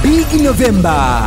Big November.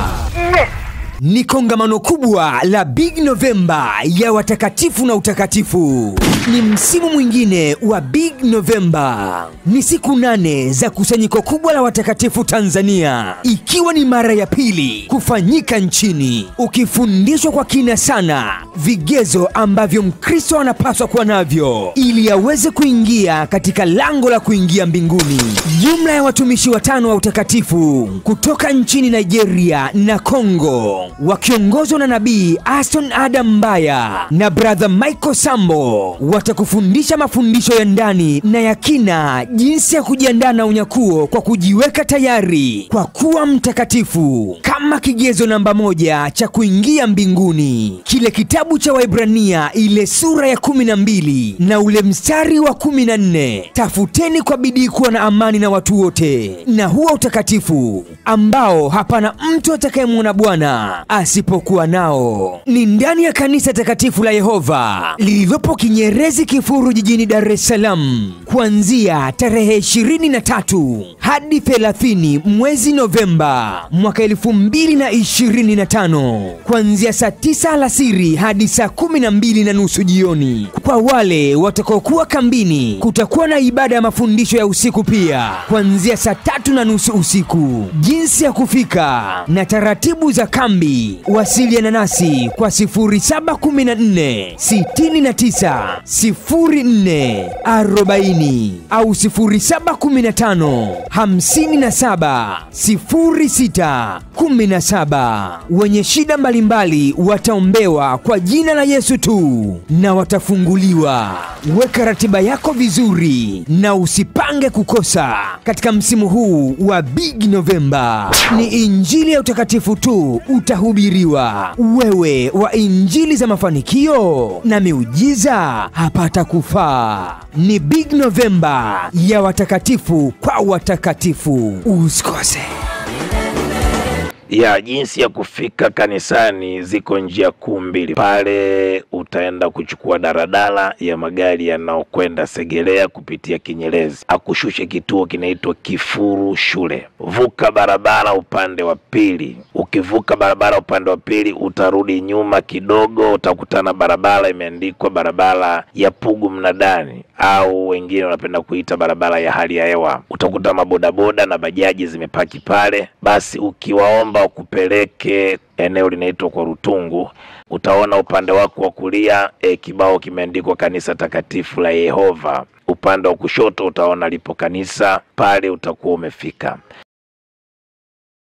Ni kongamano kubwa la Big November ya watakatifu na utakatifu. Ni msimu mwingine wa Big November. Ni siku 8 za kusanyiko kubwa la watakatifu Tanzania, ikiwa ni mara ya pili kufanyika nchini. Ukifundishwa kwa kina sana vigezo ambavyo Mkristo anapaswa kuwa navyo ili aweze kuingia katika lango la kuingia mbinguni. Jumla ya watumishi 5 wa utakatifu kutoka nchini Nigeria na Kongo, wakiongozwa na Nabii Aston Adam Mbaya na Brother Michael Sambo, watakufundisha mafundisho ya ndani na ya kina, jinsi ya kujiandaa na unyakuo kwa kujiweka tayari kwa kuwa mtakatifu kama kigezo namba 1 cha kuingia mbinguni. Kile kitabu cha Waebrania ile sura ya 12 na ule mstari wa 14, tafuteni kwa bidii kuwa na amani na watu wote na huo utakatifu ambao hapana mtu atakayemwona Bwana asipokuwa nao. Ni ndani ya kanisa takatifu la Yehova lililopo Kinyerezi Kifuru jijini Dar es Salaam, kuanzia tarehe 23 hadi 30 mwezi Novemba mwaka 2025, kuanzia saa 9 alasiri hadi saa 12:30 jioni. Kwa wale watakaokuwa kambini, kutakuwa na ibada ya mafundisho ya usiku pia kuanzia saa 3:30 usiku. Jinsi ya kufika na taratibu za kambi, wasiliana nasi kwa 0714 69 04 40 au 0715 57 06 17. Wenye shida mbalimbali wataombewa kwa jina la Yesu tu na watafunguliwa. Weka ratiba yako vizuri na usipange kukosa katika msimu huu wa Big November. Ni injili ya utakatifu tu utahubiriwa. Wewe wa injili za mafanikio na miujiza hapata kufaa. Ni Big November ya watakatifu kwa watakatifu. Usikose. Ya jinsi ya kufika kanisani, ziko njia kuu mbili. Pale utaenda kuchukua daradala ya magari yanayokwenda Segerea kupitia Kinyerezi, akushushe kituo kinaitwa Kifuru Shule. Vuka barabara upande wa pili. Ukivuka barabara upande wa pili, utarudi nyuma kidogo, utakutana barabara imeandikwa barabara ya Pugu Mnadani, au wengine wanapenda kuita barabara ya hali ya hewa. Utakuta mabodaboda na bajaji zimepaki pale. Basi ukiwaomba kupeleke eneo linaitwa kwa Rutungu, utaona upande wako wa kulia kibao kimeandikwa kanisa takatifu la Yehova. Upande wa kushoto utaona lipo kanisa, pale utakuwa umefika.